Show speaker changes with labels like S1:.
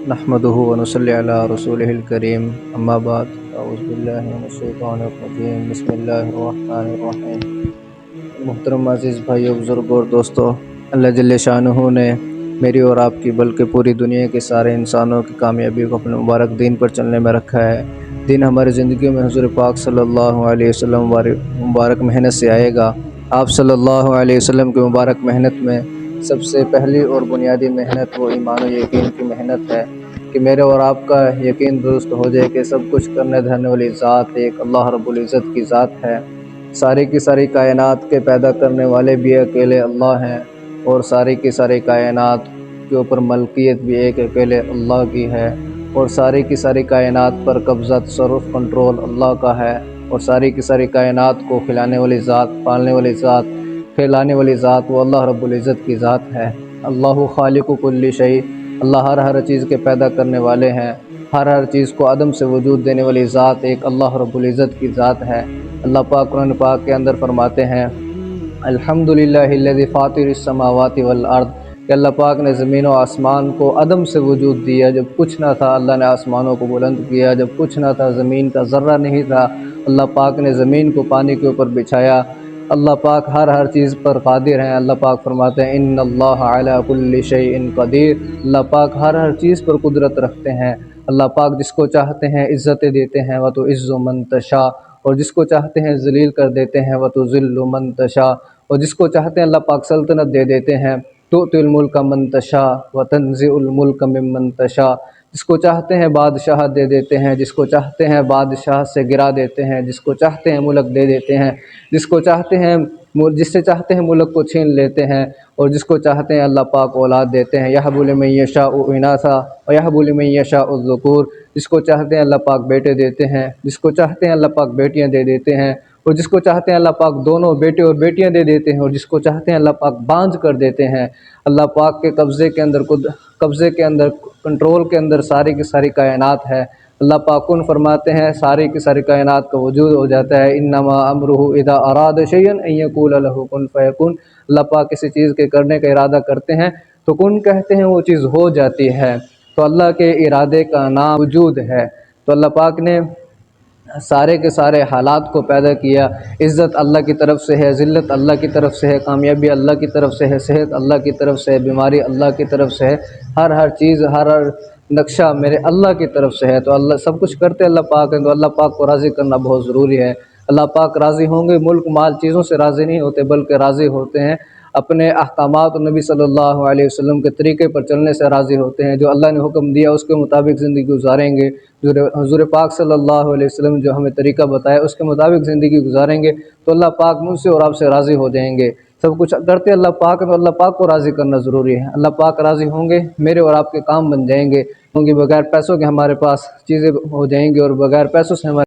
S1: نحمدہ ونصلی علی رسولہ الکریم اما بعد اعوذ باللہ من الشیطان الرجیم بسم اللہ الرحمن الرحیم۔ محترم عزیز بھائیو، بزرگوں اور دوستو، اللہ جل شانہ نے میری اور آپ کی بلکہ پوری دنیا کے سارے انسانوں کی کامیابی کو اپنے مبارک دین پر چلنے میں رکھا ہے۔ دین ہماری زندگیوں میں حضور پاک صلی اللہ علیہ وسلم مبارک محنت سے آئے گا۔ آپ صلی اللہ علیہ وسلم کی مبارک محنت میں سب سے پہلی اور بنیادی محنت وہ ایمان و یقین کی محنت ہے کہ میرے اور آپ کا یقین درست ہو جائے کہ سب کچھ کرنے دھرنے والی ذات ایک اللہ رب العزت کی ذات ہے۔ ساری کی ساری کائنات کے پیدا کرنے والے بھی اکیلے اللہ ہیں، اور ساری کی ساری کائنات کے اوپر ملکیت بھی ایک اکیلے اللہ کی ہے، اور ساری کی ساری کائنات پر قبضہ تصرف کنٹرول اللہ کا ہے، اور ساری کی ساری کائنات کو کھلانے والی ذات، پالنے والی ذات، پھیلانے والی ذات وہ اللہ رب العزت کی ذات ہے۔ اللہ خالق کل شیء، اللہ ہر چیز کے پیدا کرنے والے ہیں، ہر چیز کو عدم سے وجود دینے والی ذات ایک اللہ رب العزت کی ذات ہے۔ اللہ پاک قرآن پاک کے اندر فرماتے ہیں الحمدللہ الذی فاطر السماوات والارض، کہ اللہ پاک نے زمین و آسمان کو عدم سے وجود دیا۔ جب کچھ نہ تھا اللہ نے آسمانوں کو بلند کیا، جب کچھ نہ تھا زمین کا ذرہ نہیں تھا اللہ پاک نے زمین کو پانی کے اوپر بچھایا۔ اللہ پاک ہر چیز پر قادر ہیں۔ اللہ پاک فرماتے ہیں ان اللہ علی کل شیء قدیر، اللہ پاک ہر چیز پر قدرت رکھتے ہیں۔ اللہ پاک جس کو چاہتے ہیں عزتیں دیتے ہیں وتعز من تشاء، اور جس کو چاہتے ہیں ذلیل کر دیتے ہیں وتذل من تشاء، اور جس کو چاہتے ہیں اللہ پاک سلطنت دے دیتے ہیں تؤتی الملک من تشاء وتنزع الملک ممن تشاء، جس کو چاہتے ہیں بادشاہت دے دیتے ہیں، جس کو چاہتے ہیں بادشاہ سے گرا دیتے ہیں، جس کو چاہتے ہیں ملک دے دیتے ہیں، جس سے چاہتے ہیں ملک کو چھین لیتے ہیں، اور جس کو چاہتے ہیں اللہ پاک اولاد دیتے ہیں۔ یہب لمن یشاء اناثا ویہب لمن یشاء الذکور، جس کو چاہتے ہیں اللہ پاک بیٹے دیتے ہیں، جس کو چاہتے ہیں اللہ پاک بیٹیاں دے دیتے ہیں، اور جس کو چاہتے ہیں اللہ پاک دونوں بیٹے اور بیٹیاں دے دیتے ہیں، اور جس کو چاہتے ہیں اللہ پاک بانجھ کر دیتے ہیں۔ اللہ پاک کے قبضے کے اندر کنٹرول کے اندر ساری کی ساری کائنات ہے۔ اللہ پاک کن فرماتے ہیں ساری کی ساری کائنات کا وجود ہو جاتا ہے۔ انما امرہ اذا اراد شیئا ان یقول له کن فیکون، اللہ پاک کسی چیز کے کرنے کا ارادہ کرتے ہیں تو کن کہتے ہیں وہ چیز ہو جاتی ہے۔ تو اللہ کے ارادے کا نام وجود ہے۔ تو اللہ پاک نے سارے کے سارے حالات کو پیدا کیا۔ عزت اللہ کی طرف سے ہے، ذلت اللہ کی طرف سے ہے، کامیابی اللہ کی طرف سے ہے، صحت اللہ کی طرف سے ہے، بیماری اللہ کی طرف سے ہے، ہر چیز ہر نقشہ میرے اللہ کی طرف سے ہے۔ تو اللہ سب کچھ کرتے اللہ پاک ہیں، تو اللہ پاک کو راضی کرنا بہت ضروری ہے۔ اللہ پاک راضی ہوں گے، ملک مال چیزوں سے راضی نہیں ہوتے بلکہ راضی ہوتے ہیں اپنے احکامات نبی صلی اللہ علیہ وسلم کے طریقے پر چلنے سے راضی ہوتے ہیں۔ جو اللہ نے حکم دیا اس کے مطابق زندگی گزاریں گے، حضور پاک صلی اللہ علیہ وسلم جو ہمیں طریقہ بتایا اس کے مطابق زندگی گزاریں گے تو اللہ پاک مجھ سے اور آپ سے راضی ہو جائیں گے۔ سب کچھ کرتے اللہ پاک ہے تو اللہ پاک کو راضی کرنا ضروری ہے۔ اللہ پاک راضی ہوں گے، میرے اور آپ کے کام بن جائیں گے، بغیر پیسوں کے ہمارے پاس چیزیں ہو جائیں گی، اور بغیر پیسوں سے ہمارے